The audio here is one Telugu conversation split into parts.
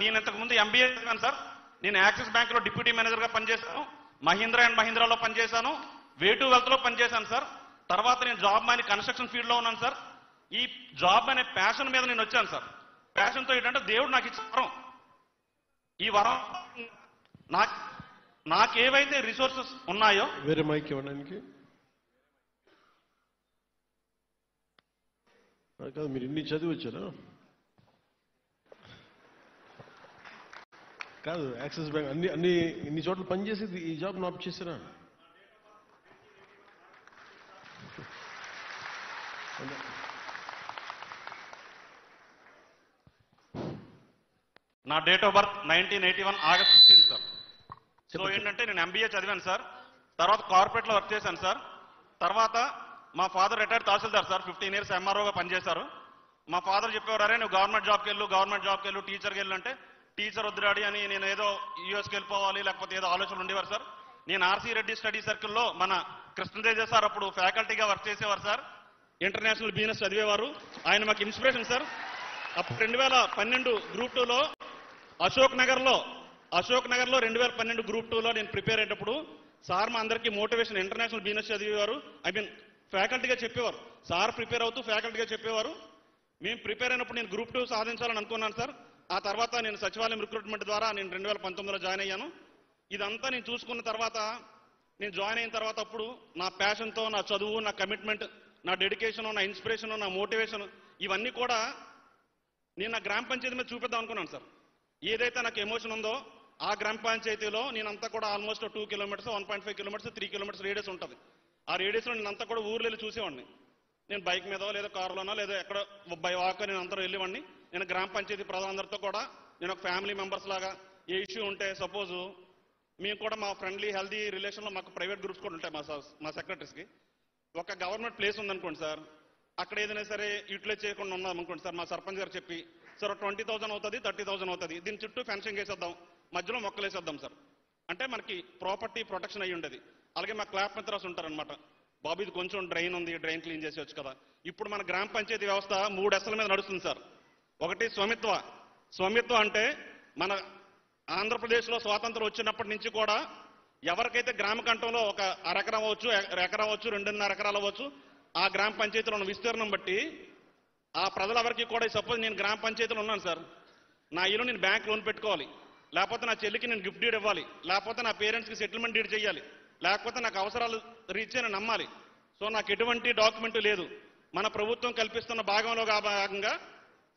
నేను ఇంతకుముందు ఎంబీఏ చేశాను సార్. నేను యాక్సిస్ బ్యాంక్లో డిప్యూటీ మేనేజర్గా పనిచేశాను, మహీంద్రా అండ్ మహీంద్రాలో పనిచేశాను, వే2 వెల్త్లో పనిచేశాను సార్. తర్వాత నేను జాబ్ మాని కన్స్ట్రక్షన్ ఫీల్డ్లో ఉన్నాను సార్. ఈ జాబ్ అనే ప్యాషన్ మీద నేను వచ్చాను సార్. ప్యాషన్తో ఏంటంటే దేవుడు నాకు ఇచ్చిన వరం. ఈ వరం నాకేవైతే రిసోర్సెస్ ఉన్నాయో వేరే మైక్ ఇవ్వడానికి కాదు, మీరు ఇన్ని చదివి వచ్చారా? కాదు, యాక్సిస్ బ్యాంక్ ఇన్ని చోట్ల పనిచేసి ఈ జాబ్ నాప్ చేశారా? నా date of birth 1981 August 15 sir. So ఏంటంటే నేను ఎంబీఏ చదివాను సార్. తర్వాత కార్పొరేట్లో వర్క్ చేశాను సార్. తర్వాత మా ఫాదర్ రిటైర్డ్ తహసీల్దార్ సార్, 15 ఇయర్స్ ఎంఆర్ఓగా పనిచేశారు. మా ఫాదర్ చెప్పేవారు, అరే నువ్వు గవర్నమెంట్ జాబ్కి వెళ్ళు, టీచర్కి వెళ్ళు అంటే, టీచర్ వద్దు డాడీ అని నేను ఏదో యూఎస్కి వెళ్ళిపోవాలి లేకపోతే ఏదో ఆలోచనలు ఉండేవారు సార్. నేను ఆర్సీ రెడ్డి స్టడీ సర్కిల్లో మన కృష్ణతేజ సార్ అప్పుడు ఫ్యాకల్టీగా వర్క్ చేసేవారు సార్. ఇంటర్నేషనల్ బిజినెస్ చదివేవారు. ఆయన మాకు ఇన్స్పిరేషన్ సార్. అప్పుడు 2012 గ్రూప్ 2లో అశోక్ నగర్లో 2012 గ్రూప్ 2లో నేను ప్రిపేర్ అయ్యేటప్పుడు సార్ మా అందరికీ మోటివేషన్, ఇంటర్నేషనల్ బిజినెస్ చదివేవారు. ఫ్యాకల్టీగా చెప్పేవారు. సార్ ప్రిపేర్ అవుతూ ఫ్యాకల్టీగా చెప్పేవారు. మేము ప్రిపేర్ అయినప్పుడు నేను గ్రూప్ 2 సాధించాలని అనుకున్నాను సార్. ఆ తర్వాత నేను సచివాలయం రిక్రూట్మెంట్ ద్వారా నేను 2019లో జాయిన్ అయ్యాను. ఇదంతా నేను చూసుకున్న తర్వాత, నేను జాయిన్ అయిన తర్వాత అప్పుడు నా ప్యాషన్తో, నా చదువు, నా కమిట్మెంట్, నా డెడికేషన్, నా ఇన్స్పిరేషన్, నా మోటివేషన్ ఇవన్నీ కూడా నేను నా గ్రామ పంచాయతీ మీద చూపిద్దాం అనుకున్నాను సార్. ఏదైతే నాకు ఎమోషన్ ఉందో ఆ గ్రామ పంచాయతీలో నేనంతా కూడా almost 2 kilometres, 1.5 kilometres, 3 kilometres radius ఉంటుంది. ఆ రేడియస్లో నేనంతా కూడా ఊర్లో వెళ్ళి చూసేవాడిని. నేను బైక్ మీదో లేదా కారులోనో లేదా ఎక్కడో బై వాక్ నేను అంతా వెళ్ళేవాడిని. నేను గ్రామ పంచాయతీ ప్రజలందరితో కూడా నేను ఒక ఫ్యామిలీ మెంబర్స్ లాగా ఏ ఇష్యూ ఉంటే, సపోజ్ మేము కూడా మా ఫ్రెండ్లీ హెల్దీ రిలేషన్లో మాకు ప్రైవేట్ గ్రూప్స్ కూడా ఉంటాయి మా సెక్రటరీస్కి. ఒక గవర్నమెంట్ ప్లేస్ ఉందనుకోండి సార్, అక్కడ ఏదైనా సరే యూటిలైజ్ చేయకుండా ఉన్నాం అనుకోండి సార్, మా సర్పంచ్ గారు చెప్పి, సార్ 20,000 అవుతుంది, 30,000 అవుతుంది, దీని చుట్టూ ఫెన్సింగ్ వేసేద్దాం, మధ్యలో మొక్కలు వేసేద్దాం సార్ అంటే మనకి ప్రాపర్టీ ప్రొటెక్షన్ అయ్యి ఉండేది. అలాగే మా క్లాప్ మిత్రాస్ ఉంటారనమాట, బాబు ఇది కొంచెం డ్రైన్ ఉంది, డ్రైన్ క్లీన్ చేసేవచ్చు కదా. ఇప్పుడు మన గ్రామ పంచాయతీ వ్యవస్థ 3 దశల మీద నడుస్తుంది సార్. ఒకటి స్వమిత్వ అంటే మన ఆంధ్రప్రదేశ్లో స్వాతంత్రం వచ్చినప్పటి నుంచి కూడా ఎవరికైతే గ్రామ కంఠంలో ఒక అరెకరం అవ్వచ్చు, ఎకరం అవ్వచ్చు, 2.5 ఎకరాలు అవ్వచ్చు, ఆ గ్రామ పంచాయతీలో ఉన్న విస్తీర్ణం బట్టి ఆ ప్రజలెవరికి కూడా, సపోజ్ నేను గ్రామ పంచాయతీలో ఉన్నాను సార్, నా ఇల్లు నేను బ్యాంక్ లోన్ పెట్టుకోవాలి, లేకపోతే నా చెల్లికి నేను గిఫ్ట్ డీడ్ ఇవ్వాలి, లేకపోతే నా పేరెంట్స్కి సెటిల్మెంట్ డీడ్ చేయాలి, లేకపోతే నాకు అవసరాలు రీచ్ అని నమ్మాలి. సో నాకు ఎటువంటి డాక్యుమెంట్ లేదు. మన ప్రభుత్వం కల్పిస్తున్న భాగంలో భాగంగా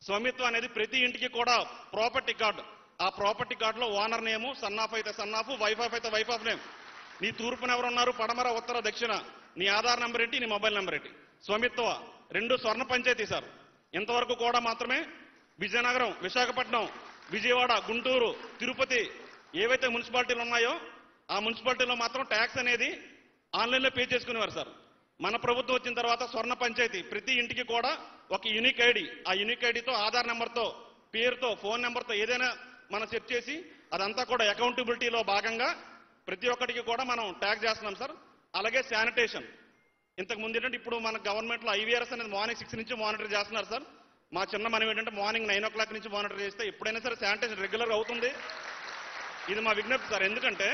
స్వామిత్వం అనేది ప్రతి ఇంటికి కూడా ప్రాపర్టీ కార్డు. ఆ ప్రాపర్టీ కార్డులో ఓనర్ నేము, సన్ ఆఫ్ అయితే సన్ ఆఫ్, వైఫ్ ఆఫ్ అయితే వైఫ్ ఆఫ్ నేమ్, నీ తూర్పున ఎవరున్నారు, పడమర, ఉత్తర, దక్షిణ, నీ ఆధార్ నెంబర్ ఏంటి, నీ మొబైల్ నెంబర్ ఏంటి. స్వామిత్వ 2 స్వర్ణ పంచాయతీ సార్. ఇంతవరకు కూడా మాత్రమే విజయనగరం, విశాఖపట్నం, విజయవాడ, గుంటూరు, తిరుపతి ఏవైతే మున్సిపాలిటీలు ఉన్నాయో ఆ మున్సిపాలిటీలో మాత్రం ట్యాక్స్ అనేది ఆన్లైన్లో పే చేసుకునేవారు సార్. మన ప్రభుత్వం వచ్చిన తర్వాత స్వర్ణ పంచాయతీ ప్రతి ఇంటికి కూడా ఒక యూనిక్ ఐడి, ఆ యూనిక్ ఐడితో, ఆధార్ నెంబర్తో, పేరుతో, ఫోన్ నెంబర్తో ఏదైనా మనం సెట్ చేసి అదంతా కూడా అకౌంటబిలిటీలో భాగంగా ప్రతి ఒక్కటికి కూడా మనం ట్యాగ్ చేస్తున్నాం సార్. అలాగే శానిటేషన్, ఇంతకు ముందు ఏంటంటే ఇప్పుడు మన గవర్నమెంట్లో ఐవీఆర్ఎస్ అనేది మార్నింగ్ 6 నుంచి మానిటర్ చేస్తున్నారు సార్. మా చిన్న మనం ఏంటంటే మార్నింగ్ 9 o'clock నుంచి మానిటర్ చేస్తే ఎప్పుడైనా సరే శానిటేషన్ రెగ్యులర్గా అవుతుంది. ఇది మా విజ్ఞప్తి సార్. ఎందుకంటే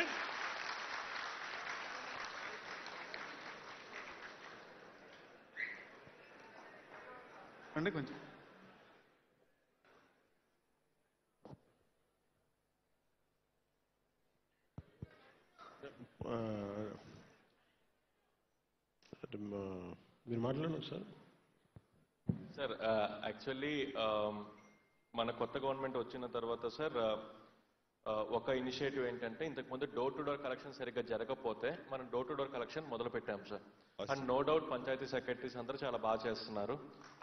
కొంచెం మీరు మాట్లాడండి సార్. సార్ యాక్చువల్లీ మన కొత్త గవర్నమెంట్ వచ్చిన తర్వాత సార్ ఒక ఇనిషియేటివ్ ఏంటంటే, ఇంతకుముందు డోర్ టు డోర్ కలెక్షన్ సరిగ్గా జరగకపోతే మనం డోర్ టు డోర్ కలెక్షన్ మొదలు పెట్టాం sir. And no doubt panchayat secretaries అందరూ చాలా బాగా చేస్తున్నారు.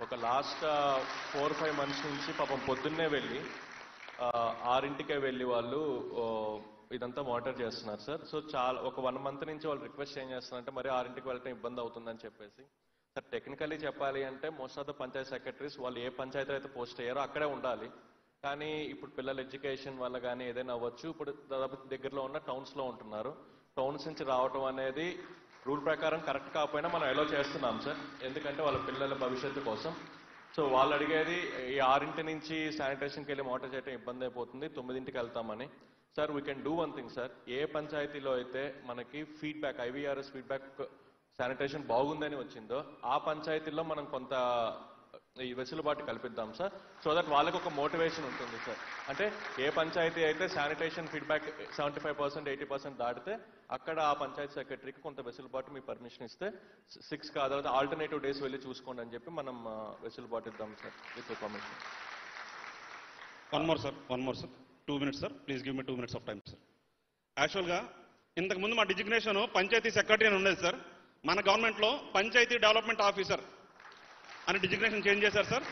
ఒక లాస్ట్ 4-5 months నుంచి పాపం పొద్దున్నే వెళ్ళి 6 వెళ్ళి వాళ్ళు ఇదంతా మానిటర్ చేస్తున్నారు సార్. సో చాలా ఒక 1 month నుంచి వాళ్ళు రిక్వెస్ట్ ఏం చేస్తున్నారంటే మరి 6 వెళ్ళటం ఇబ్బంది అవుతుందని చెప్పేసి. సార్ టెక్నికల్లీ చెప్పాలి అంటే most of the panchayat secretaries వాళ్ళు ఏ పంచాయతీ అయితే పోస్ట్ అయ్యారో అక్కడే ఉండాలి. కానీ ఇప్పుడు పిల్లల ఎడ్యుకేషన్ వల్ల కానీ ఏదైనా అవ్వచ్చు, ఇప్పుడు దాదాపు దగ్గరలో ఉన్న టౌన్స్లో ఉంటున్నారు. టౌన్స్ నుంచి రావటం అనేది రూల్ ప్రకారం కరెక్ట్ కాకపోయినా మనం అలో చేస్తున్నాం సార్, ఎందుకంటే వాళ్ళ పిల్లల భవిష్యత్తు కోసం. సో వాళ్ళు అడిగేది ఈ 6 నుంచి శానిటేషన్కి వెళ్ళి మోటార్ చేయడం ఇబ్బంది అయిపోతుంది, 9కి వెళ్తామని. Sir we can do one thing sir. ఏ పంచాయతీలో అయితే మనకి ఫీడ్బ్యాక్, IVRS ఫీడ్బ్యాక్ శానిటేషన్ బాగుందని వచ్చిందో ఆ పంచాయతీల్లో మనం కొంత ఈ వెసులుబాటు కల్పిద్దాం సార్. సో దట్ వాళ్ళకి ఒక మోటివేషన్ ఉంటుంది సార్. అంటే ఏ పంచాయతీ అయితే శానిటేషన్ ఫీడ్బ్యాక్ 75%, 80% దాటితే అక్కడ ఆ పంచాయతీ సెక్రటరీకి కొంత వెసులుబాటు మీ పర్మిషన్ ఇస్తే 6 కాదు ఆల్టర్నేటివ్ డేస్ వెళ్ళి చూసుకోండి అని చెప్పి మనం వెసులుబాటు ఇద్దాం sir with permission. One more sir 2 minutes sir, please give me 2 minutes of time sir. యాక్చువల్గా ఇంతకు ముందు మా డిజిగ్నేషన్ పంచాయతీ సెక్రటరీ అని ఉండేది సార్. మన గవర్నమెంట్లో పంచాయతీ డెవలప్మెంట్ ఆఫీసర్ అని డిజిగ్నేషన్ చేంజ్ చేశారు సార్.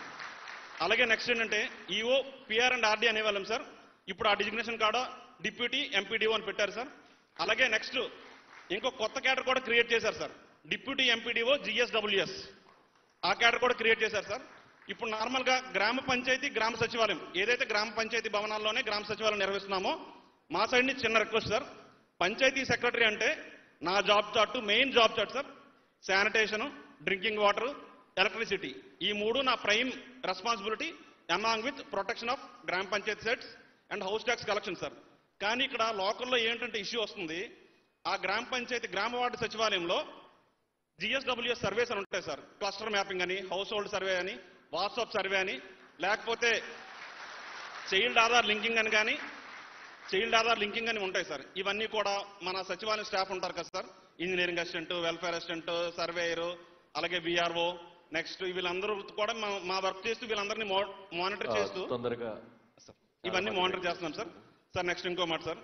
అలాగే నెక్స్ట్ ఏంటంటే ఈఓ, పిఆర్ అండ్ ఆర్డీ అనేవాళ్ళం సార్. ఇప్పుడు ఆ డిజిగ్నేషన్ కాడ డిప్యూటీ ఎంపీడీఓ అని పెట్టారు సార్. అలాగే నెక్స్ట్ ఇంకో కొత్త క్యాడర్ కూడా క్రియేట్ చేశారు సార్, డిప్యూటీ ఎంపీడీఓ GSWS. ఆ క్యాడర్ కూడా క్రియేట్ చేశారు సార్. ఇప్పుడు నార్మల్గా గ్రామ పంచాయతీ, గ్రామ సచివాలయం, ఏదైతే గ్రామ పంచాయతీ భవనాల్లోనే గ్రామ సచివాలయం నిర్వహిస్తున్నామో మా సైడ్ నుంచి చిన్న రిక్వెస్ట్ సార్. పంచాయతీ సెక్రటరీ అంటే నా job chart, main job chart sir, sanitation, drinking water, electricity, ఈ 3 నా prime responsibility among with protection of గ్రామ panchayat sets and house tax collection sir. కానీ ఇక్కడ లోకల్లో ఏంటంటే ఇష్యూ వస్తుంది, ఆ గ్రామ పంచాయతీ గ్రామ వార్డు సచివాలయంలో GSWS సర్వేస్ అని ఉంటాయి సార్. క్లస్టర్ మ్యాపింగ్ అని, హౌస్ హోల్డ్ సర్వే అని, వాట్సాప్ సర్వే అని, లేకపోతే చైల్డ్ ఆధార్ లింకింగ్ అని కానీ, చైల్డ్ ఆధార్ లింకింగ్ అని ఉంటాయి సార్. ఇవన్నీ కూడా మన సచివాలయం స్టాఫ్ ఉంటారు కదా sir, engineering assistant, welfare assistant, surveyor, అలాగే VRO, నెక్స్ట్ వీళ్ళందరూ కూడా మా వర్క్ చేస్తూ వీళ్ళందరినీ మానిటర్ చేస్తూ తొందరగా ఇవన్నీ మానిటర్ చేస్తున్నాం సార్. సార్ నెక్స్ట్ ఇంకో మాట సార్,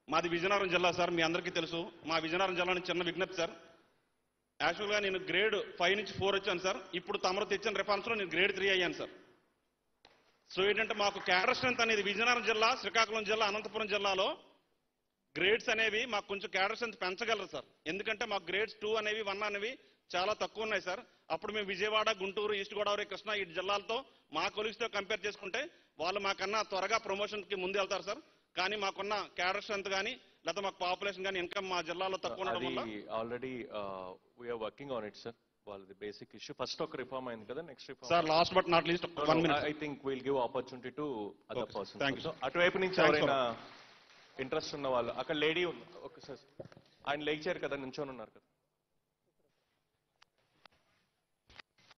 మాది విజయనగరం జిల్లా సార్, మీ అందరికీ తెలుసు. మా విజయనగరం జిల్లా నుంచి చిన్న విజ్ఞప్తి సార్. యాక్చువల్గా నేను గ్రేడ్ 5 నుంచి 4 వచ్చాను సార్. ఇప్పుడు తమరు తెచ్చిన రిఫార్మ్స్లో నేను గ్రేడ్ 3 అయ్యాను సార్. సో ఏంటంటే మాకు క్యాడర్ స్ట్రెంత్ అనేది విజయనగరం జిల్లా, శ్రీకాకుళం జిల్లా, అనంతపురం జిల్లాలో గ్రేడ్స్ అనేవి మాకు కొంచెం క్యాడర్ స్ట్రెంత్ పెంచగలరు సార్. ఎందుకంటే మాకు గ్రేడ్స్ 2 అనేవి 1 అనేవి చాలా తక్కువ ఉన్నాయి సార్. అప్పుడు మేము విజయవాడ, గుంటూరు, ఈస్ట్ గోదావరి, కృష్ణా ఈ జిల్లాలతో మా కొలీగ్స్తో కంపేర్ చేసుకుంటే వాళ్ళు మాకన్నా త్వరగా ప్రమోషన్కి ముందు వెళ్తారు సార్. కానీ మాకున్న క్యాడర్ స్ట్రెంత్ కానీ లేదా మాకు పాపులేషన్ కానీ ఇన్కమ్ మా జిల్లాలో తక్కువ ఉండడం వల్ల already we are working on it sir. వాళ్ళది బేసిక్ ఇష్యూ. ఫస్ట్ ఒక రిఫార్మ్ అయింది కదా, next reform sir last but not least 1 minute. I think will give opportunity to other person. Thank you. అటువైపు నుంచి ఎవరైనా ఇంట్రెస్ట్ ఉన్న వాళ్ళు, అక్కడ లేడీ ఉంది ఒకసారి, ఆయన లేచారు కదా, నించొని ఉన్నారు కదా.